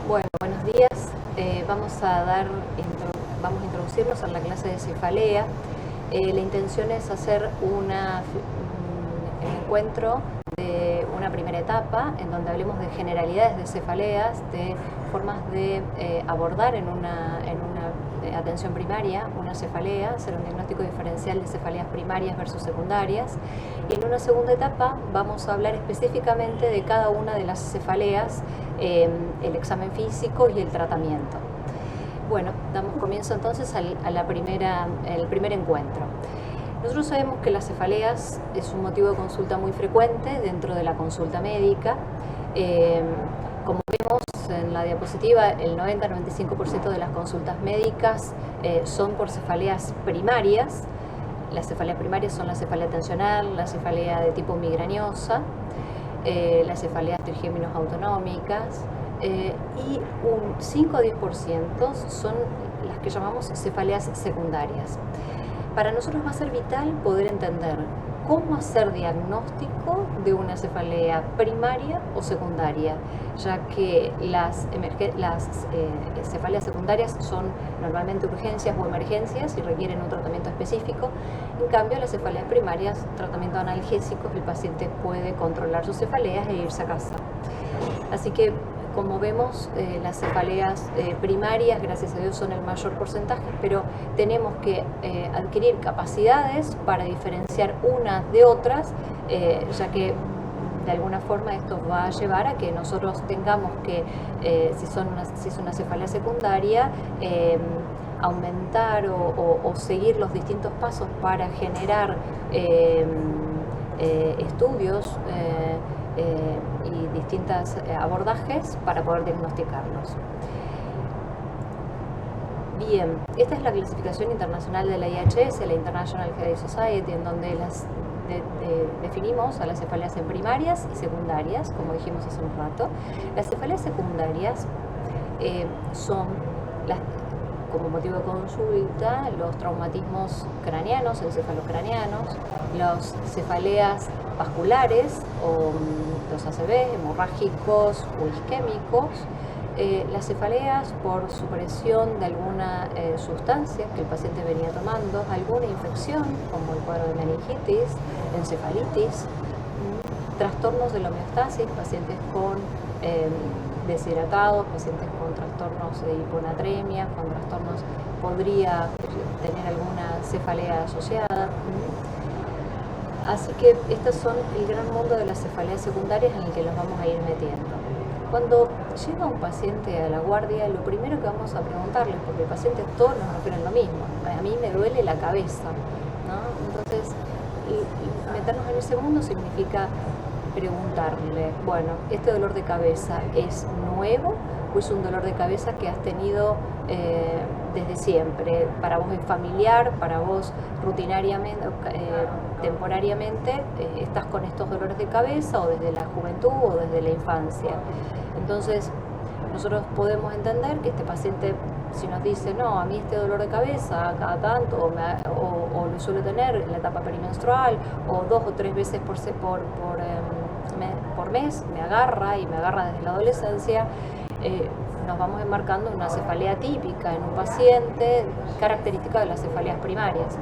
Bueno, buenos días. Vamos a introducirnos en la clase de cefalea. La intención es hacer un encuentro de una primera etapa en donde hablemos de generalidades de cefaleas, de formas de abordar en una atención primaria una cefalea, hacer un diagnóstico diferencial de cefaleas primarias versus secundarias. Y en una segunda etapa vamos a hablar específicamente de cada una de las cefaleas, el examen físico y el tratamiento. Bueno, damos comienzo entonces al primer encuentro. Nosotros sabemos que las cefaleas es un motivo de consulta muy frecuente dentro de la consulta médica. Como vemos en la diapositiva, el 90-95% de las consultas médicas son por cefaleas primarias. Las cefaleas primarias son la cefalea tensional, la cefalea de tipo migrañosa, las cefaleas trigéminos autonómicas, y un 5-10% son las que llamamos cefaleas secundarias. Para nosotros va a ser vital poder entender cómo hacer diagnóstico de una cefalea primaria o secundaria, ya que las cefaleas secundarias son normalmente urgencias o emergencias y requieren un tratamiento específico. En cambio, las cefaleas primarias, tratamiento analgésico, el paciente puede controlar sus cefaleas e irse a casa. Así que, como vemos, las cefaleas primarias, gracias a Dios, son el mayor porcentaje, pero tenemos que adquirir capacidades para diferenciar unas de otras, ya que de alguna forma esto va a llevar a que nosotros tengamos que, si es una cefalea secundaria, aumentar o seguir los distintos pasos para generar estudios y distintos abordajes para poder diagnosticarlos. Bien, esta es la clasificación internacional de la IHS, la International Headache Society, en donde definimos a las cefaleas en primarias y secundarias, como dijimos hace un rato. Las cefaleas secundarias son como motivo de consulta los traumatismos craneanos, encefalocraneanos, las cefaleas vasculares o los ACV, hemorrágicos o isquémicos, las cefaleas por supresión de alguna sustancia que el paciente venía tomando, alguna infección como el cuadro de meningitis, encefalitis, trastornos de la homeostasis, pacientes con deshidratados, pacientes con trastornos de hiponatremia, con trastornos, podría tener alguna cefalea asociada. Así que estos son el gran mundo de las cefaleas secundarias en el que los vamos a ir metiendo. Cuando llega un paciente a la guardia, lo primero que vamos a preguntarle, porque el paciente todos nos refieren lo mismo, a mí me duele la cabeza, ¿no? Entonces, meternos en ese mundo significa preguntarle, bueno, ¿este dolor de cabeza es nuevo o es un dolor de cabeza que has tenido desde siempre? ¿Para vos es familiar? ¿Para vos rutinariamente, temporariamente, estás con estos dolores de cabeza o desde la juventud o desde la infancia? Entonces, nosotros podemos entender que este paciente, si nos dice, no, a mí este dolor de cabeza cada tanto, o lo suelo tener en la etapa perimenstrual, o 2 o 3 veces por mes, me agarra desde la adolescencia, nos vamos enmarcando en una cefalea típica en un paciente característica de las cefaleas primarias.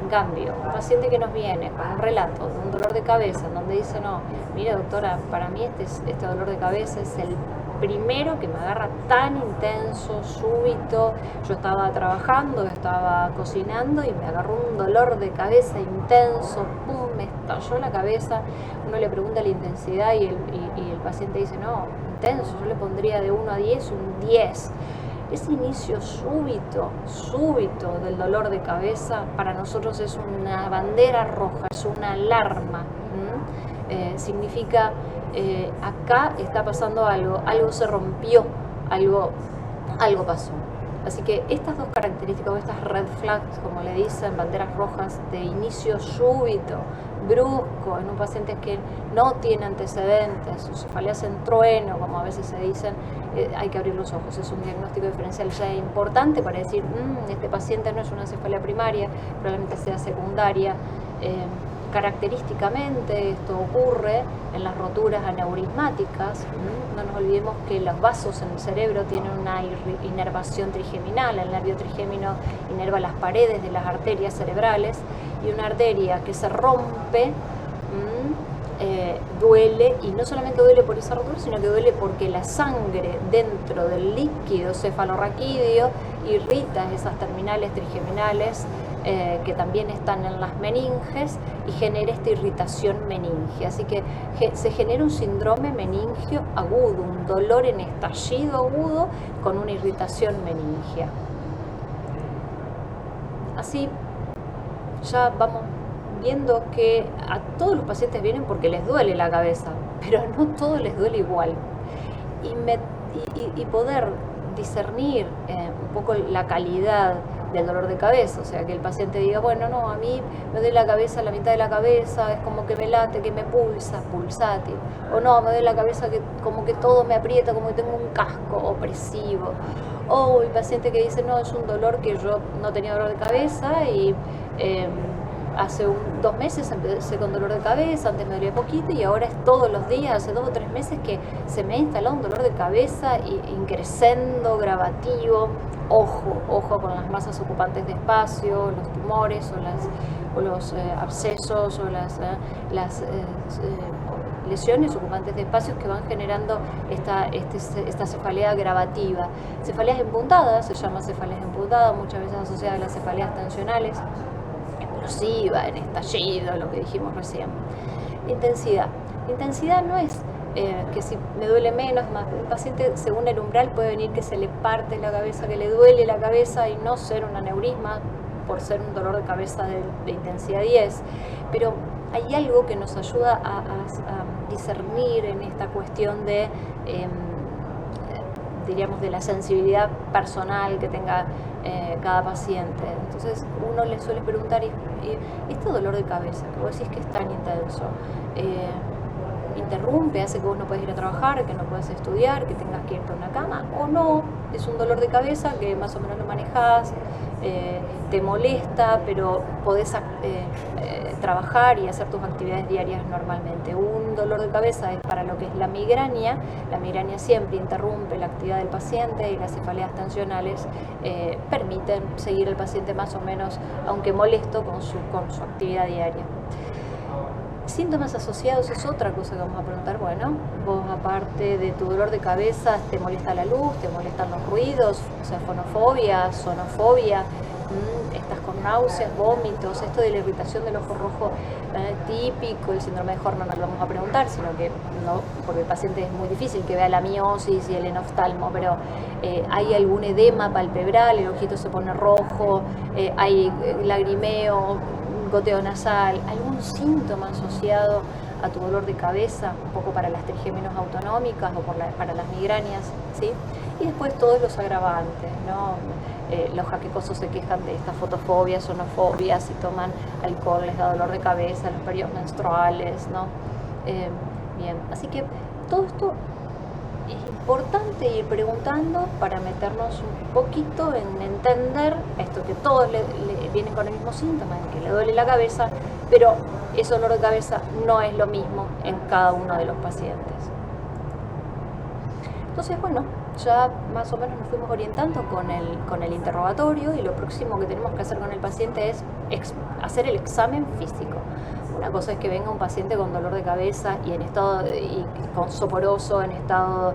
En cambio, un paciente que nos viene con un relato de un dolor de cabeza en donde dice, no, mire doctora, para mí este dolor de cabeza es el primero que me agarra tan intenso, súbito, yo estaba trabajando, estaba cocinando y me agarró un dolor de cabeza intenso, pum, me estalló la cabeza. Uno le pregunta la intensidad y el paciente dice, no, intenso, yo le pondría de 1 a 10 un 10. Ese inicio súbito del dolor de cabeza para nosotros es una bandera roja, es una alarma. Significa, acá está pasando algo se rompió, algo pasó. Así que estas dos características, o estas red flags, como le dicen, banderas rojas de inicio súbito, brusco, en un paciente que no tiene antecedentes, sus cefaleas en trueno, como a veces se dicen, hay que abrir los ojos. Es un diagnóstico diferencial ya importante para decir, este paciente no es una cefalea primaria, probablemente sea secundaria. Característicamente esto ocurre en las roturas aneurismáticas. No nos olvidemos que los vasos en el cerebro tienen una inervación trigeminal. El nervio trigémino inerva las paredes de las arterias cerebrales, y una arteria que se rompe duele, y no solamente duele por esa rotura, sino que duele porque la sangre dentro del líquido cefalorraquídeo irrita esas terminales trigeminales que también están en las meninges, y genera esta irritación meningia. Así que se genera un síndrome meningio agudo, un dolor en estallido agudo con una irritación meningia. Así ya vamos viendo que a todos los pacientes vienen porque les duele la cabeza, pero no todos les duele igual. Y poder discernir un poco la calidad del dolor de cabeza, o sea, que el paciente diga, bueno, no, a mí me duele la cabeza, la mitad de la cabeza, es como que me late, que me pulsa, pulsátil, o no, me duele la cabeza que como que todo me aprieta, como que tengo un casco opresivo, o el paciente que dice, no, es un dolor que yo no tenía dolor de cabeza y hace 2 meses empecé con dolor de cabeza, antes me dolía poquito y ahora es todos los días, hace 2 o 3 meses que se me ha instalado un dolor de cabeza increscendo, gravativo. Ojo con las masas ocupantes de espacio, los tumores o los abscesos o las lesiones ocupantes de espacios que van generando esta cefalea gravativa. Cefaleas empuntadas, se llama cefaleas empuntadas, muchas veces asociada a las cefaleas tensionales, explosiva, en estallido, lo que dijimos recién. Intensidad. Intensidad no es que si me duele menos, más. El paciente, según el umbral, puede venir que se le parte la cabeza, que le duele la cabeza y no ser un aneurisma por ser un dolor de cabeza de intensidad 10. Pero hay algo que nos ayuda a discernir en esta cuestión de, diríamos, de la sensibilidad personal que tenga cada paciente. Entonces uno le suele preguntar, ¿este dolor de cabeza que vos decís que es tan intenso, interrumpe, hace que vos no puedas ir a trabajar, que no puedas estudiar, que tengas que irte a una cama, o no, es un dolor de cabeza que más o menos lo manejás, te molesta, pero podés trabajar y hacer tus actividades diarias normalmente? Un dolor de cabeza es para lo que es la migraña. La migraña siempre interrumpe la actividad del paciente y las cefaleas tensionales permiten seguir el paciente más o menos, aunque molesto, con su actividad diaria. Síntomas asociados es otra cosa que vamos a preguntar. Bueno, vos, aparte de tu dolor de cabeza, ¿te molesta la luz? ¿Te molestan los ruidos? O sea, fonofobia, sonofobia, estás con náuseas, vómitos, esto de la irritación del ojo rojo típico, el síndrome de Horner, no lo vamos a preguntar, sino que no, porque el paciente es muy difícil que vea la miosis y el enoftalmo, pero hay algún edema palpebral, el ojito se pone rojo, hay lagrimeo, goteo nasal, algún síntoma asociado a tu dolor de cabeza, un poco para las trigéminos autonómicas o para las migrañas, ¿sí? Y después todos los agravantes, ¿no? Los jaquecosos se quejan de esta fotofobia, sonofobia, si toman alcohol les da dolor de cabeza, los periodos menstruales, ¿no? Bien, así que todo esto es importante ir preguntando para meternos un poquito en entender esto, que todos le vienen con el mismo síntoma, en que le duele la cabeza, pero ese dolor de cabeza no es lo mismo en cada uno de los pacientes. Entonces, bueno, ya más o menos nos fuimos orientando con el interrogatorio, y lo próximo que tenemos que hacer con el paciente es hacer el examen físico. Una cosa es que venga un paciente con dolor de cabeza y en estado con soporoso, en estado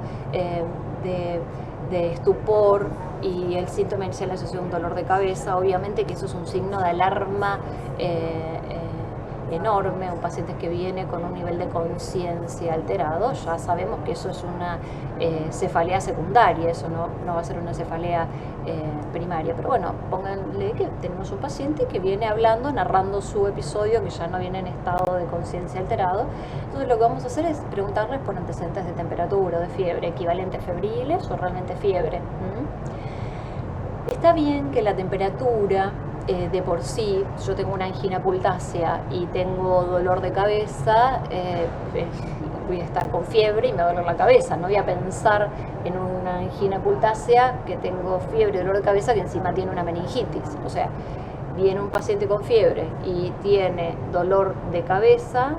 de estupor, y el síntoma inicial es un dolor de cabeza. Obviamente que eso es un signo de alarma enorme. Un paciente que viene con un nivel de conciencia alterado, ya sabemos que eso es una cefalea secundaria, eso no va a ser una cefalea primaria. Pero bueno, pónganle que tenemos un paciente que viene hablando, narrando su episodio, que ya no viene en estado de conciencia alterado. Entonces lo que vamos a hacer es preguntarles por antecedentes de temperatura o de fiebre, equivalentes febriles o realmente fiebre. Está bien que la temperatura de por sí, yo tengo una angina cultácea y tengo dolor de cabeza, voy a estar con fiebre y me va a doler la cabeza. No voy a pensar en una angina cultácea que tengo fiebre y dolor de cabeza que encima tiene una meningitis. O sea, viene un paciente con fiebre y tiene dolor de cabeza,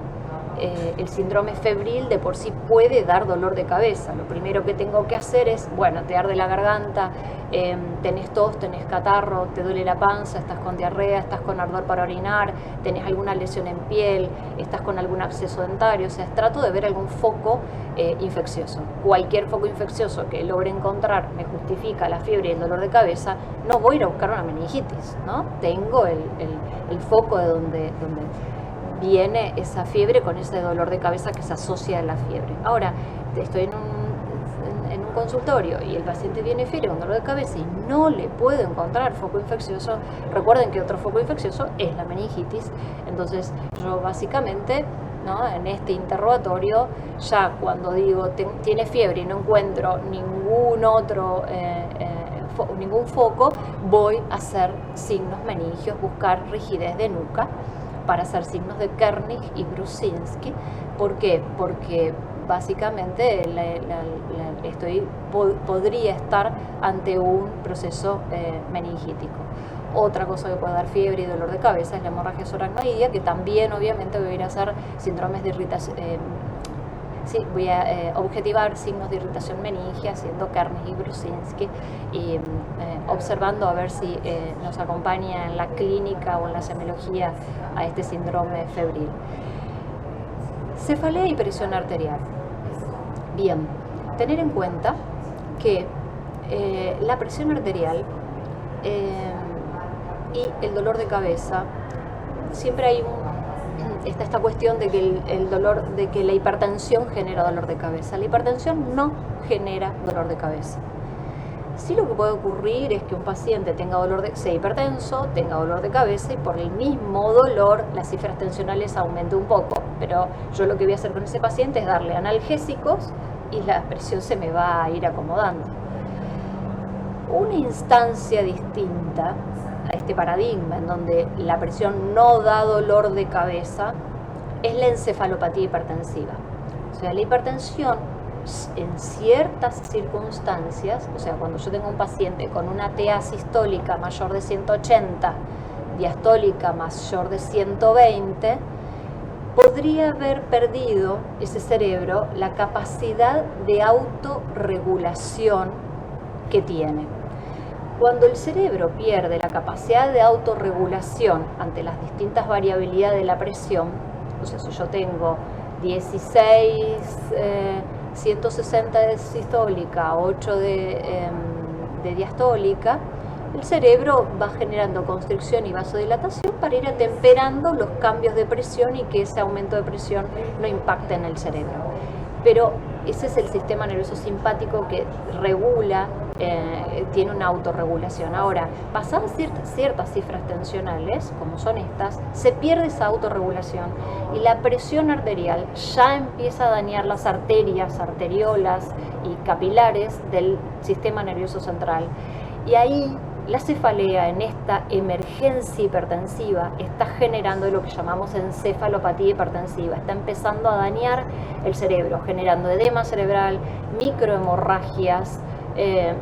el síndrome febril de por sí puede dar dolor de cabeza. Lo primero que tengo que hacer es, bueno, te arde la garganta, tenés tos, tenés catarro, te duele la panza, estás con diarrea, estás con ardor para orinar, tenés alguna lesión en piel, estás con algún absceso dentario. O sea, trato de ver algún foco infeccioso. Cualquier foco infeccioso que logre encontrar me justifica la fiebre y el dolor de cabeza, no voy a ir a buscar una meningitis, ¿no? Tengo el foco de donde viene esa fiebre con ese dolor de cabeza que se asocia a la fiebre. Ahora, estoy en un consultorio y el paciente tiene fiebre con dolor de cabeza y no le puedo encontrar foco infeccioso. Recuerden que otro foco infeccioso es la meningitis. Entonces, yo básicamente, ¿no?, en este interrogatorio, ya cuando digo tiene fiebre y no encuentro ningún otro ningún foco, voy a hacer signos meningios, buscar rigidez de nuca para hacer signos de Kernig y Brusinski. ¿Por qué? Porque básicamente podría estar ante un proceso meningítico. Otra cosa que puede dar fiebre y dolor de cabeza es la hemorragia subaracnoidea, que también obviamente voy a ir a hacer síndromes de irritación. Voy a objetivar signos de irritación meningia haciendo Kernig y Brusinski y observando a ver si nos acompaña en la clínica o en la semiología a este síndrome febril. Cefalea y presión arterial. Bien, tener en cuenta que la presión arterial y el dolor de cabeza, siempre hay está esta cuestión de que la hipertensión genera dolor de cabeza. La hipertensión no genera dolor de cabeza. Sí, lo que puede ocurrir es que un paciente sea hipertenso, tenga dolor de cabeza y por el mismo dolor las cifras tensionales aumenten un poco. Pero yo lo que voy a hacer con ese paciente es darle analgésicos y la presión se me va a ir acomodando. Una instancia distinta a este paradigma en donde la presión no da dolor de cabeza es la encefalopatía hipertensiva. O sea, la hipertensión en ciertas circunstancias, o sea, cuando yo tengo un paciente con una TA sistólica mayor de 180, diastólica mayor de 120, podría haber perdido ese cerebro la capacidad de autorregulación que tiene. Cuando el cerebro pierde la capacidad de autorregulación ante las distintas variabilidades de la presión, o sea, si yo tengo 16, 160 de sistólica, 8 de diastólica, el cerebro va generando constricción y vasodilatación para ir atemperando los cambios de presión y que ese aumento de presión no impacte en el cerebro. Pero ese es el sistema nervioso simpático que regula, tiene una autorregulación. Ahora, pasadas ciertas cifras tensionales, como son estas, se pierde esa autorregulación y la presión arterial ya empieza a dañar las arterias, arteriolas y capilares del sistema nervioso central. Y ahí la cefalea, en esta emergencia hipertensiva, está generando lo que llamamos encefalopatía hipertensiva. Está empezando a dañar el cerebro, generando edema cerebral, microhemorragias,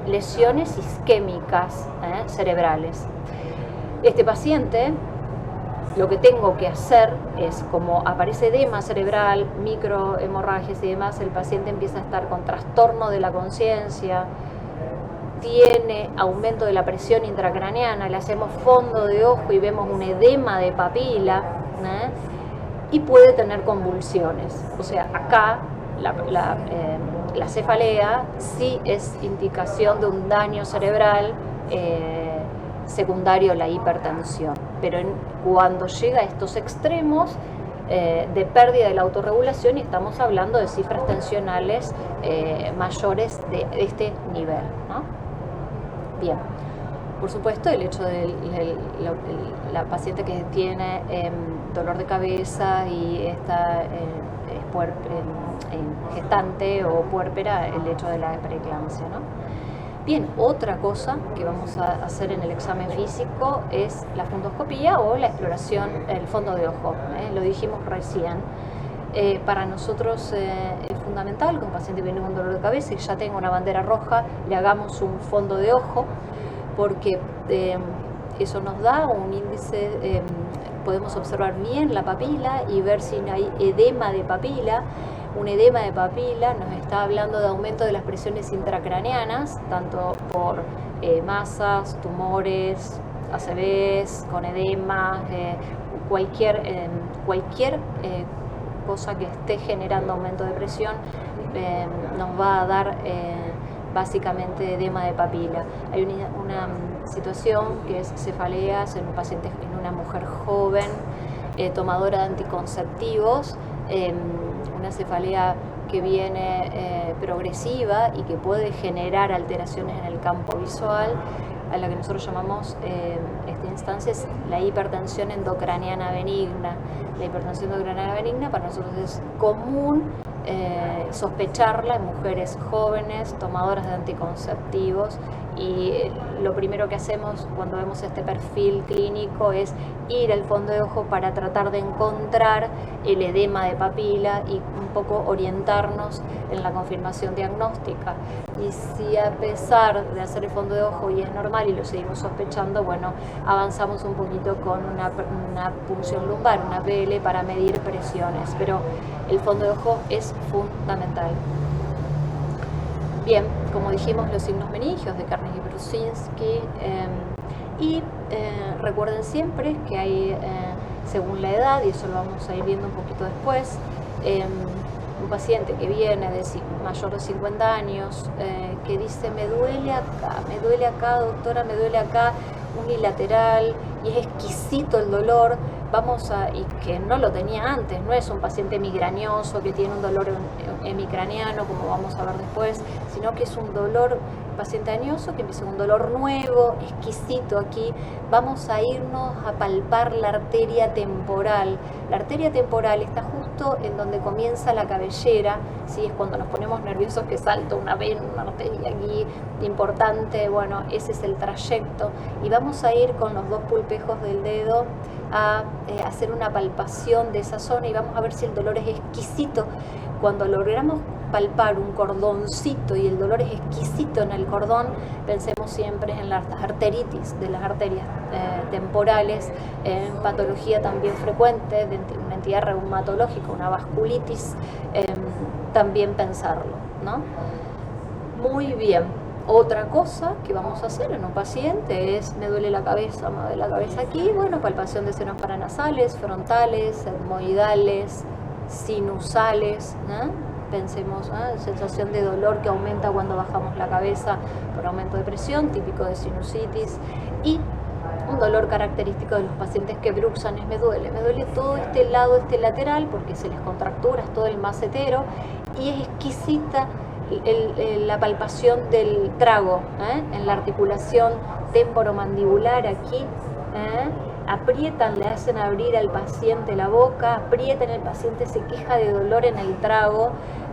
lesiones isquémicas cerebrales. Este paciente, lo que tengo que hacer es, como aparece edema cerebral, microhemorragias y demás, el paciente empieza a estar con trastorno de la conciencia, tiene aumento de la presión intracraneana, le hacemos fondo de ojo y vemos un edema de papila, y puede tener convulsiones. O sea, acá la cefalea sí es indicación de un daño cerebral secundario a la hipertensión. Pero cuando llega a estos extremos de pérdida de la autorregulación, y estamos hablando de cifras tensionales mayores de este nivel, ¿no? Bien, por supuesto, el hecho de la paciente que tiene dolor de cabeza y está gestante o puérpera, el hecho de la preeclampsia, ¿no? Bien, otra cosa que vamos a hacer en el examen físico es la fundoscopía o la exploración, el fondo de ojo, lo dijimos recién. Para nosotros es fundamental que un paciente viene con dolor de cabeza y ya tenga una bandera roja, le hagamos un fondo de ojo, porque Eso nos da un índice, podemos observar bien la papila y ver si no hay edema de papila. Un edema de papila nos está hablando de aumento de las presiones intracraneanas, tanto por masas, tumores, ACVs, con edema, cualquier cosa que esté generando aumento de presión nos va a dar básicamente edema de papila. Hay una situación que es cefaleas en un paciente, en una mujer joven, tomadora de anticonceptivos, una cefalea que viene progresiva y que puede generar alteraciones en el campo visual, a la que nosotros llamamos, esta instancia es la hipertensión endocraniana benigna. La hipertensión endocraniana benigna para nosotros es común sospecharla en mujeres jóvenes, tomadoras de anticonceptivos, y lo primero que hacemos cuando vemos este perfil clínico es ir al fondo de ojo para tratar de encontrar el edema de papila y un poco orientarnos en la confirmación diagnóstica. Y si a pesar de hacer el fondo de ojo y es normal y lo seguimos sospechando, bueno, avanzamos un poquito con una punción lumbar, una PL, para medir presiones, pero el fondo de ojo es fundamental. Bien, como dijimos, los signos meningios de Carnegie-Brusinski, recuerden siempre que hay, según la edad, y eso lo vamos a ir viendo un poquito después, un paciente que viene de mayor de 50 años, que dice: me duele acá, doctora, me duele acá, unilateral, y es exquisito el dolor, y que no lo tenía antes, no es un paciente migrañoso que tiene un dolor hemicraniano, como vamos a ver después, sino que es un dolor paciente añoso que empieza con un dolor nuevo, exquisito aquí. Vamos a irnos a palpar la arteria temporal. La arteria temporal está justo en donde comienza la cabellera, ¿sí? Es cuando nos ponemos nerviosos que salta una vena, una arteria aquí importante. Bueno, ese es el trayecto, y vamos a ir con los dos pulpejos del dedo a hacer una palpación de esa zona y vamos a ver si el dolor es exquisito. Cuando logramos palpar un cordoncito y el dolor es exquisito en el cordón, pensemos siempre en las arteritis de las arterias temporales, en patología también frecuente de una entidad reumatológica, una vasculitis, también pensarlo, ¿no? Muy bien. Otra cosa que vamos a hacer en un paciente es: me duele la cabeza aquí. Bueno, palpación de senos paranasales, frontales, etmoidales, sinusales, ¿no? Pensemos, sensación de dolor que aumenta cuando bajamos la cabeza por aumento de presión, típico de sinusitis. Y un dolor característico de los pacientes que bruxan es: me duele todo este lado, este lateral, porque se les contractura, es todo el macetero, y es exquisita la palpación del trago, en la articulación temporomandibular aquí, aprietan, le hacen abrir al paciente la boca, aprietan, el paciente se queja de dolor en el trago,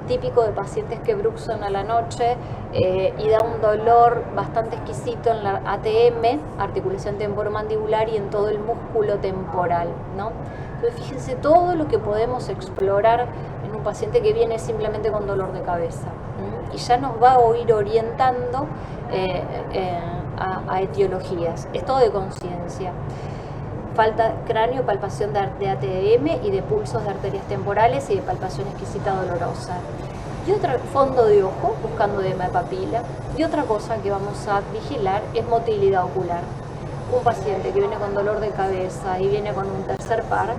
típico de pacientes que bruxan a la noche, y da un dolor bastante exquisito en la ATM, articulación temporomandibular, y en todo el músculo temporal, ¿no? Entonces fíjense todo lo que podemos explorar en un paciente que viene simplemente con dolor de cabeza, y ya nos va a ir orientando a etiologías. Es todo de conciencia. Falta cráneo, palpación de ATM y de pulsos de arterias temporales y de palpación exquisita dolorosa. Y otro fondo de ojo, buscando edema de papila. Y otra cosa que vamos a vigilar es motilidad ocular. Un paciente que viene con dolor de cabeza y viene con un tercer par,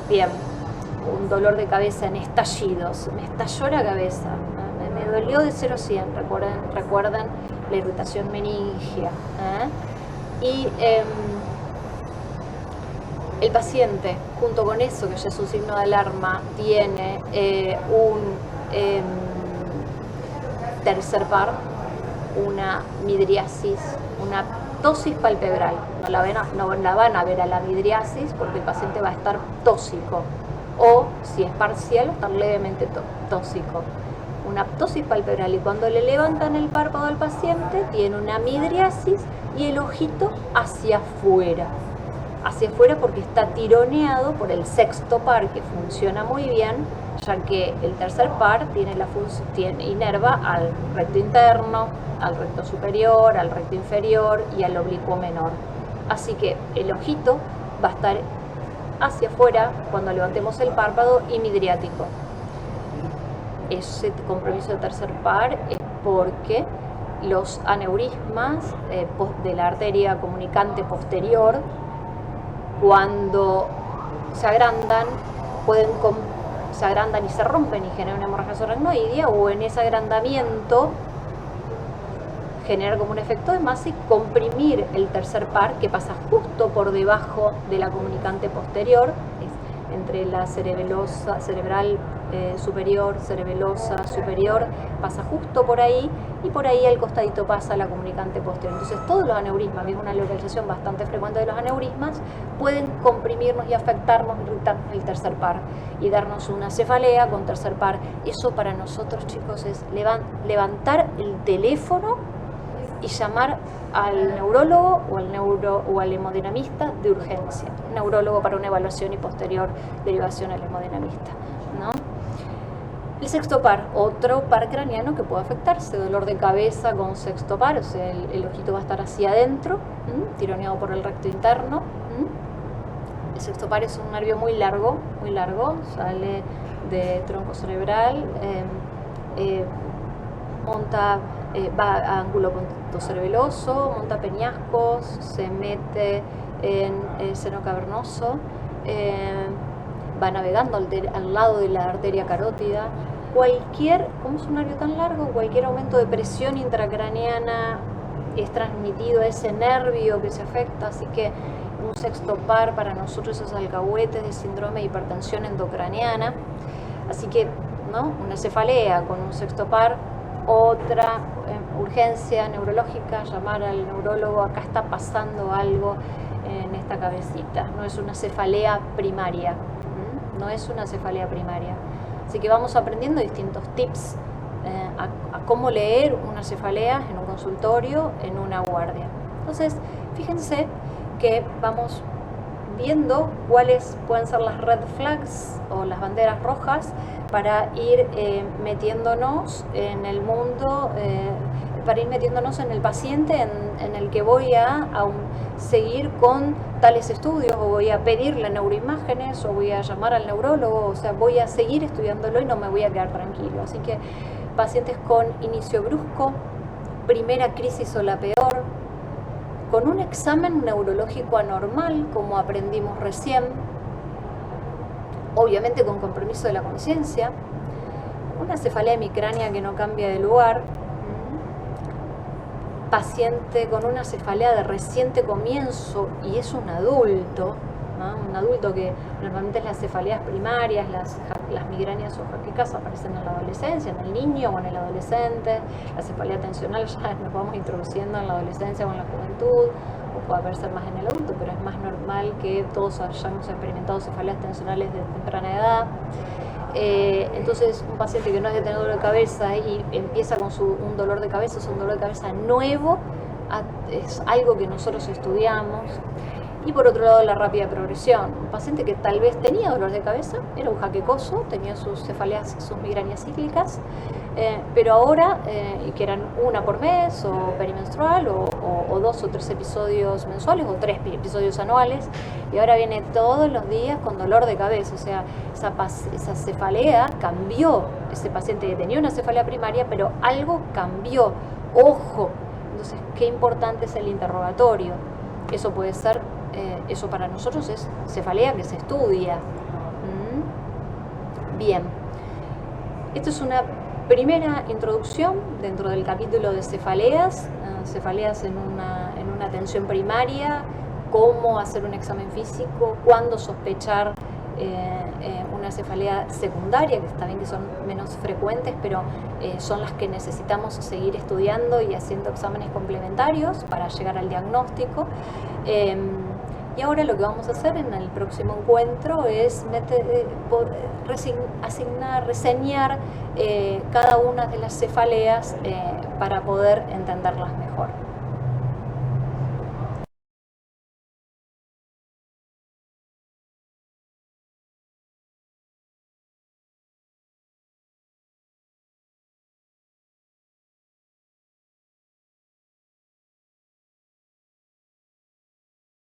bien, un dolor de cabeza en estallidos, me estalló la cabeza, me dolió de 0 a 100, recuerden la irritación meningia, y el paciente, junto con eso, que ya es un signo de alarma, tiene un tercer par, una midriasis, una tosis palpebral. No la van a ver a la midriasis porque el paciente va a estar tóxico, o si es parcial, va a estar levemente tóxico. Una ptosis palpebral, y cuando le levantan el párpado al paciente tiene una midriasis y el ojito hacia afuera porque está tironeado por el sexto par, que funciona muy bien, ya que el tercer par inerva al recto interno, al recto superior, al recto inferior y al oblicuo menor. Así que el ojito va a estar hacia afuera cuando levantemos el párpado y midriático. Ese compromiso de tercer par es porque los aneurismas de la arteria comunicante posterior, cuando se agrandan, se agrandan y se rompen y generan una hemorragia subaracnoidea, o en ese agrandamiento generar como un efecto de masa y comprimir el tercer par, que pasa justo por debajo de la comunicante posterior, entre la cerebral superior, cerebelosa superior, pasa justo por ahí, y por ahí al costadito pasa la comunicante posterior. Entonces todos los aneurismas, que es una localización bastante frecuente de los aneurismas, pueden comprimirnos y afectarnos el tercer par y darnos una cefalea con tercer par. Eso para nosotros, chicos, es levantar el teléfono y llamar al neurólogo o al hemodinamista de urgencia. Neurólogo para una evaluación y posterior derivación al hemodinamista, ¿no? El sexto par, otro par craneano que puede afectarse, dolor de cabeza con sexto par, o sea, el ojito va a estar hacia adentro, tironeado por el recto interno. El sexto par es un nervio muy largo, sale de tronco cerebral, va a ángulo pontocerebeloso, monta peñascos, se mete en el seno cavernoso, va navegando al lado de la arteria carótida. Como es un nervio tan largo, cualquier aumento de presión intracraneana es transmitido a ese nervio que se afecta, así que un sexto par para nosotros es alcahuetes de síndrome de hipertensión endocraniana. Así que, ¿no?, una cefalea con un sexto par, otra urgencia neurológica, llamar al neurólogo, acá está pasando algo en esta cabecita, no es una cefalea primaria, no es una cefalea primaria. Así que vamos aprendiendo distintos tips a cómo leer una cefalea en un consultorio, en una guardia. Entonces, fíjense que vamos viendo cuáles pueden ser las red flags o las banderas rojas para ir metiéndonos en el mundo, para ir metiéndonos en el paciente en el que voy a seguir con tales estudios, o voy a pedirle neuroimágenes, o voy a llamar al neurólogo, o sea, voy a seguir estudiándolo y no me voy a quedar tranquilo. Así que pacientes con inicio brusco, primera crisis o la peor, con un examen neurológico anormal, como aprendimos recién, obviamente con compromiso de la conciencia, una cefalea hemicránea que no cambia de lugar, paciente con una cefalea de reciente comienzo y es un adulto, ¿no? Un adulto que normalmente las cefaleas primarias, las migrañas o jaquecas aparecen en la adolescencia, en el niño o en el adolescente. La cefalea tensional ya nos vamos introduciendo en la adolescencia o en la juventud, o puede aparecer más en el adulto, pero es más normal que todos hayamos experimentado cefaleas tensionales de temprana edad. Entonces, un paciente que no es de tener dolor de cabeza y empieza con un dolor de cabeza, es un dolor de cabeza nuevo, es algo que nosotros estudiamos. Y por otro lado, la rápida progresión. Un paciente que tal vez tenía dolor de cabeza, era un jaquecoso, tenía sus cefaleas, sus migrañas cíclicas, pero ahora, que eran una por mes o perimenstrual, o 2 o 3 episodios mensuales o 3 episodios anuales, y ahora viene todos los días con dolor de cabeza. O sea, esa cefalea cambió. Ese paciente que tenía una cefalea primaria, pero algo cambió. Ojo. Entonces, qué importante es el interrogatorio. Eso puede ser, eso para nosotros es cefalea que se estudia. Bien, esto es una primera introducción dentro del capítulo de cefaleas, cefaleas en una atención primaria, cómo hacer un examen físico, cuándo sospechar una cefalea secundaria, que está bien que son menos frecuentes, pero son las que necesitamos seguir estudiando y haciendo exámenes complementarios para llegar al diagnóstico. Y ahora lo que vamos a hacer en el próximo encuentro es reseñar cada una de las cefaleas para poder entenderlas